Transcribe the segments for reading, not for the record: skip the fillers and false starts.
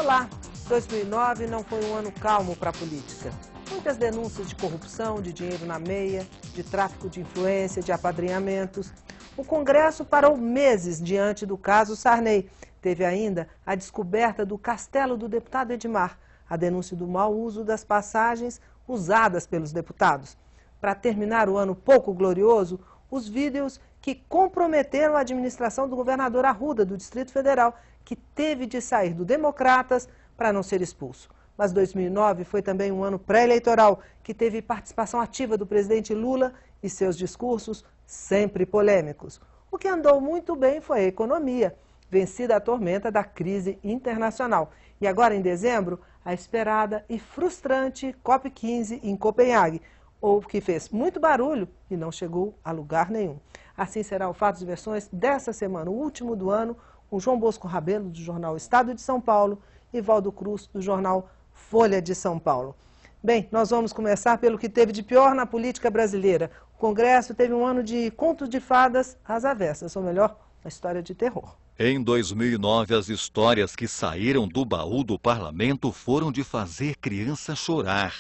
Olá! 2009 não foi um ano calmo para a política. Muitas denúncias de corrupção, de dinheiro na meia, de tráfico de influência, de apadrinhamentos. O Congresso parou meses diante do caso Sarney. Teve ainda a descoberta do castelo do deputado Edmar, a denúncia do mau uso das passagens usadas pelos deputados. Para terminar o ano pouco glorioso, os vídeos que comprometeram a administração do governador Arruda, do Distrito Federal, que teve de sair do Democratas para não ser expulso. Mas 2009 foi também um ano pré-eleitoral, que teve participação ativa do presidente Lula e seus discursos sempre polêmicos. O que andou muito bem foi a economia, vencida a tormenta da crise internacional. E agora, em dezembro, a esperada e frustrante COP15 em Copenhague, ou que fez muito barulho e não chegou a lugar nenhum. Assim será o Fatos e Versões dessa semana, o último do ano, com João Bosco Rabelo, do jornal Estado de São Paulo, e Valdo Cruz, do jornal Folha de São Paulo. Bem, nós vamos começar pelo que teve de pior na política brasileira. O Congresso teve um ano de contos de fadas às avessas, ou melhor, uma história de terror. Em 2009, as histórias que saíram do baú do parlamento foram de fazer criança chorar.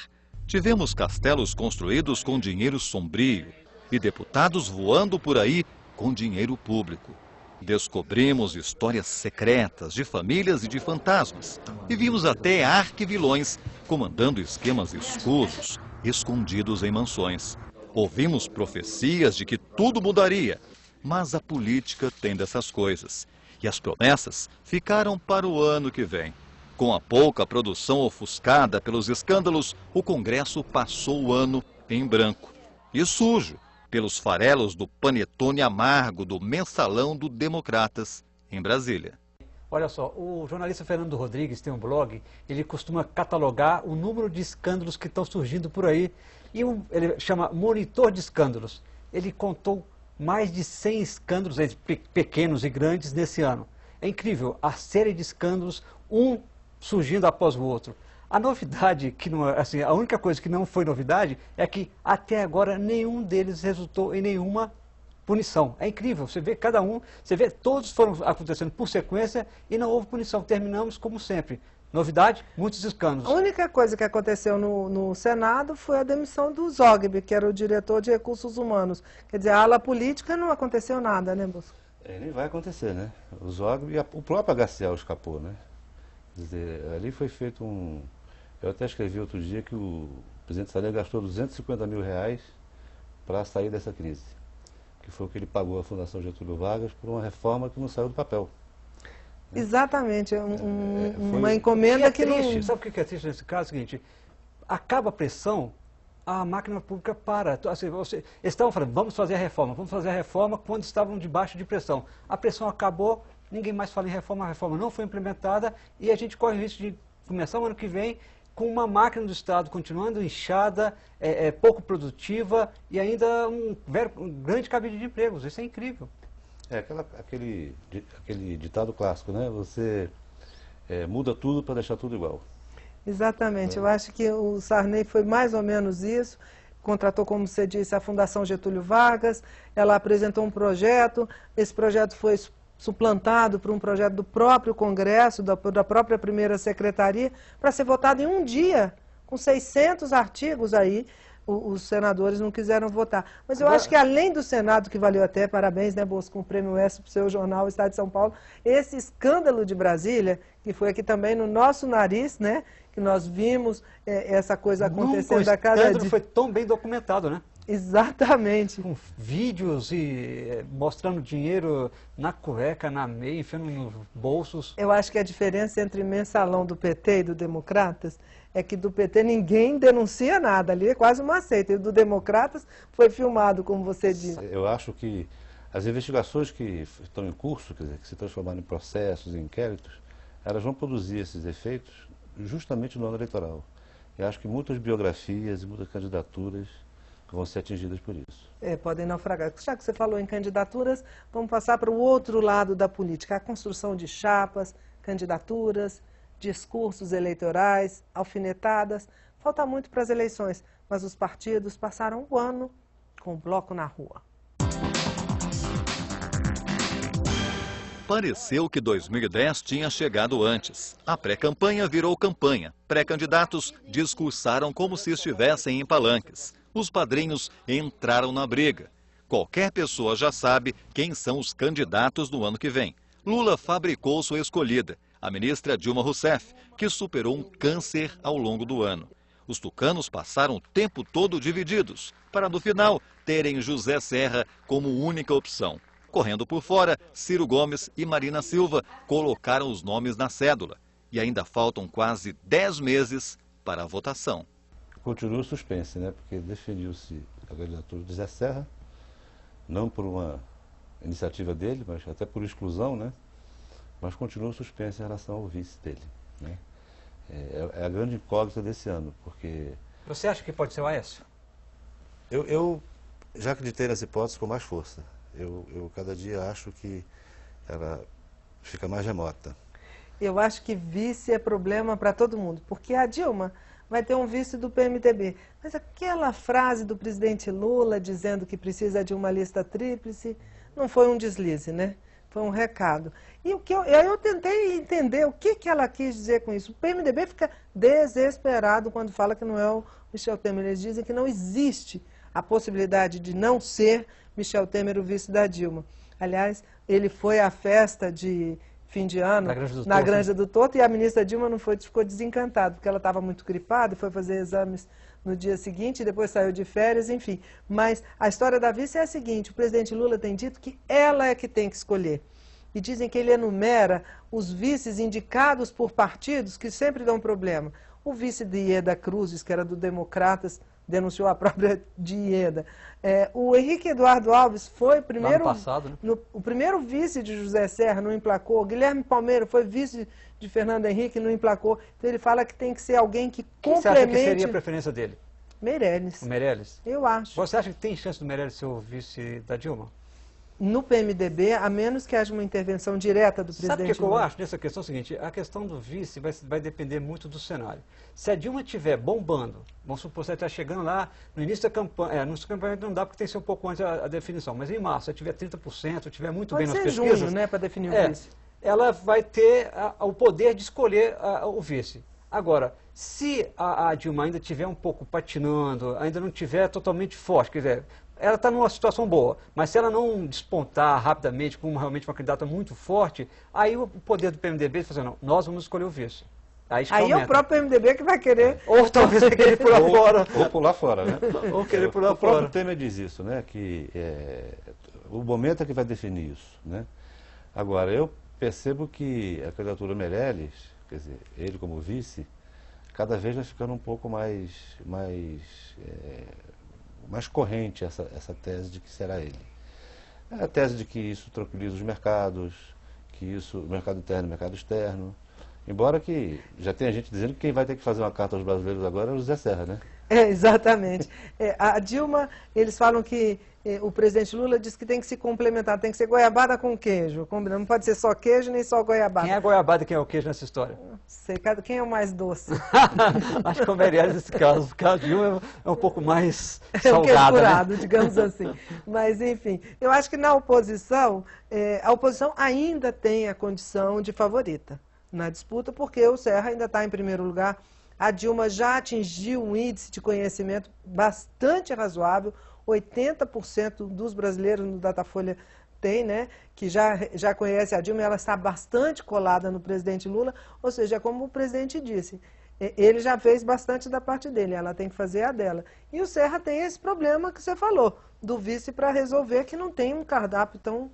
Tivemos castelos construídos com dinheiro sombrio e deputados voando por aí com dinheiro público. Descobrimos histórias secretas de famílias e de fantasmas. E vimos até arquivilões comandando esquemas escuros, escondidos em mansões. Ouvimos profecias de que tudo mudaria. Mas a política tem dessas coisas. E as promessas ficaram para o ano que vem. Com a pouca produção ofuscada pelos escândalos, o Congresso passou o ano em branco. E sujo pelos farelos do panetone amargo do mensalão do Democratas, em Brasília. Olha só, o jornalista Fernando Rodrigues tem um blog, ele costuma catalogar o número de escândalos que estão surgindo por aí. E ele chama Monitor de Escândalos. Ele contou mais de 100 escândalos, pequenos e grandes, nesse ano. É incrível, a série de escândalos, um surgindo após o outro. A novidade, que não, assim, a única coisa que não foi novidade é que até agora nenhum deles resultou em nenhuma punição. É incrível, você vê cada um, você vê todos foram acontecendo por sequência e não houve punição. Terminamos como sempre. Novidade, muitos escândalos. A única coisa que aconteceu no Senado foi a demissão do Zogby, que era o diretor de recursos humanos. Quer dizer, a ala política não aconteceu nada, né, Bosco? Nem vai acontecer, né? O Zogby, o próprio HCL escapou, né? Quer dizer, ali foi feito um... Eu até escrevi outro dia que o presidente Sarney gastou R$250 mil para sair dessa crise. Que foi o que ele pagou à Fundação Getúlio Vargas por uma reforma que não saiu do papel. Exatamente, uma encomenda que não... Sabe o que é triste nesse caso? É o seguinte, acaba a pressão, a máquina pública para. Assim, eles estavam falando, vamos fazer a reforma quando estavam debaixo de pressão. A pressão acabou, ninguém mais fala em reforma, a reforma não foi implementada e a gente corre o risco de começar o ano que vem com uma máquina do Estado continuando inchada, pouco produtiva e ainda um grande cabide de empregos. Isso é incrível. Aquele ditado clássico, né? Você muda tudo para deixar tudo igual. Exatamente. Eu acho que o Sarney foi mais ou menos isso. Contratou, como você disse, a Fundação Getúlio Vargas. Ela apresentou um projeto. Esse projeto foi suplantado por um projeto do próprio Congresso, da própria primeira secretaria, para ser votado em um dia, com 600 artigos aí. Os senadores não quiseram votar. Mas eu acho que além do Senado, que valeu até, parabéns, né, Bosco, com o Prêmio ESSO para o seu jornal, o Estado de São Paulo, esse escândalo de Brasília, que foi aqui também no nosso nariz, né, que nós vimos essa coisa acontecendo a cada dia. O escândalo foi tão bem documentado, né? Exatamente. Com vídeos e mostrando dinheiro na cueca, na meia, enfiando nos bolsos. Eu acho que a diferença entre mensalão do PT e do Democratas é que do PT ninguém denuncia nada, ali é quase uma seita. E do Democratas foi filmado, como você disse. Eu acho que as investigações que estão em curso, quer dizer, que se transformaram em processos, em inquéritos, elas vão produzir esses efeitos justamente no ano eleitoral. Eu acho que muitas biografias e muitas candidaturas vão ser atingidas por isso. Podem naufragar. Já que você falou em candidaturas, vamos passar para o outro lado da política, a construção de chapas, candidaturas, discursos eleitorais, alfinetadas. Falta muito para as eleições, mas os partidos passaram o ano com o bloco na rua. Pareceu que 2010 tinha chegado antes. A pré-campanha virou campanha. Pré-candidatos discursaram como se estivessem em palanques. Os padrinhos entraram na briga. Qualquer pessoa já sabe quem são os candidatos no ano que vem. Lula fabricou sua escolhida, a ministra Dilma Rousseff, que superou um câncer ao longo do ano. Os tucanos passaram o tempo todo divididos, para no final terem José Serra como única opção. Correndo por fora, Ciro Gomes e Marina Silva colocaram os nomes na cédula. E ainda faltam quase 10 meses para a votação. Continua o suspense, né? Porque definiu-se a candidatura de José Serra, não por uma iniciativa dele, mas até por exclusão, né? Mas continua o suspense em relação ao vice dele, né? É a grande incógnita desse ano, porque... Você acha que pode ser o Aécio? Eu já acreditei nessa hipótese com mais força. Eu cada dia acho que ela fica mais remota. Eu acho que vice é problema para todo mundo, porque a Dilma vai ter um vice do PMDB. Mas aquela frase do presidente Lula dizendo que precisa de uma lista tríplice não foi um deslize, né? Foi um recado. E eu tentei entender o que ela quis dizer com isso. O PMDB fica desesperado quando fala que não é o Michel Temer. Eles dizem que não existe a possibilidade de não ser Michel Temer o vice da Dilma. Aliás, ele foi à festa de fim de ano na Granja do Torto e a ministra Dilma não foi, ficou desencantada, porque ela estava muito gripada e foi fazer exames no dia seguinte e depois saiu de férias, enfim. Mas a história da vice é a seguinte: o presidente Lula tem dito que ela é que tem que escolher. E dizem que ele enumera os vices indicados por partidos que sempre dão problema. O vice de Ieda Cruzes, que era do Democratas, denunciou a própria de Ieda. O Henrique Eduardo Alves foi o primeiro, passado, né? o primeiro vice de José Serra, não emplacou. Guilherme Palmeira foi vice de Fernando Henrique, não emplacou. Então ele fala que tem que ser alguém que complemente... Você acha que seria a preferência dele? Meirelles. O Meirelles? Eu acho. Você acha que tem chance do Meirelles ser o vice da Dilma? No PMDB, a menos que haja uma intervenção direta do presidente Lula. Sabe o que eu acho nessa questão? É o seguinte, a questão do vice vai depender muito do cenário. Se a Dilma estiver bombando, vamos supor que você está chegando lá no início da campanha, no campanha não dá porque tem que ser um pouco antes a definição, mas em março, se tiver 30%, estiver muito bem nas pesquisas... Pode ser junho, né, para definir o vice. Ela vai ter o poder de escolher o vice. Agora, se a Dilma ainda estiver um pouco patinando, ainda não estiver totalmente forte, quer dizer... Ela está numa situação boa, mas se ela não despontar rapidamente como realmente uma candidata muito forte, aí o poder do PMDB vai fazer, não, nós vamos escolher o vice. Aí é o próprio PMDB que vai querer... Ou talvez ele querer pular fora. Ou pular fora, né? Ou querer pular fora. O próprio Temer diz isso, né? Que o momento é que vai definir isso, né? Agora, eu percebo que a candidatura Meirelles, quer dizer, ele como vice, cada vez vai ficando um pouco mais corrente essa tese de que será ele. É a tese de que isso tranquiliza os mercados, que isso, o mercado interno e o mercado externo. Embora que já tenha gente dizendo que quem vai ter que fazer uma carta aos brasileiros agora é o José Serra, né? Exatamente. A Dilma, eles falam que o presidente Lula diz que tem que se complementar, tem que ser goiabada com queijo. Não pode ser só queijo nem só goiabada. Quem é a goiabada e quem é o queijo nessa história? Sei, quem é o mais doce? Acho que o Meirelles nesse caso, porque a Dilma é um pouco mais salgada. É o queijo curado, né? digamos assim. Mas, enfim, eu acho que na oposição, a oposição ainda tem a condição de favorita na disputa, porque o Serra ainda está em primeiro lugar. A Dilma já atingiu um índice de conhecimento bastante razoável, 80% dos brasileiros no Datafolha tem, né, que já conhece a Dilma, ela está bastante colada no presidente Lula, ou seja, como o presidente disse, ele já fez bastante da parte dele, ela tem que fazer a dela. E o Serra tem esse problema que você falou, do vice para resolver, que não tem um cardápio tão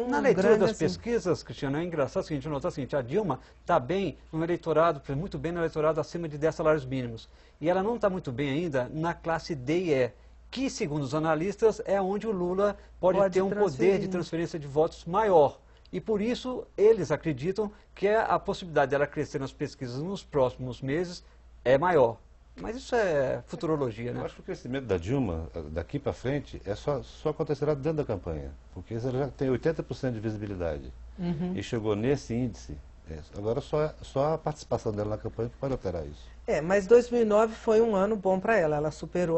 na leitura das assim. Pesquisas, Cristiano, é engraçado o seguinte, notar o seguinte, a Dilma está bem no eleitorado, muito bem no eleitorado acima de 10 salários mínimos. E ela não está muito bem ainda na classe D e E, que, segundo os analistas, é onde o Lula pode ter um poder de transferência de votos maior. E por isso, eles acreditam que a possibilidade dela crescer nas pesquisas nos próximos meses é maior. Mas isso é futurologia, né? Eu acho que o crescimento da Dilma, daqui para frente, só acontecerá dentro da campanha. Porque ela já tem 80% de visibilidade. E chegou nesse índice. Agora só a participação dela na campanha que pode alterar isso. Mas 2009 foi um ano bom para ela. Ela superou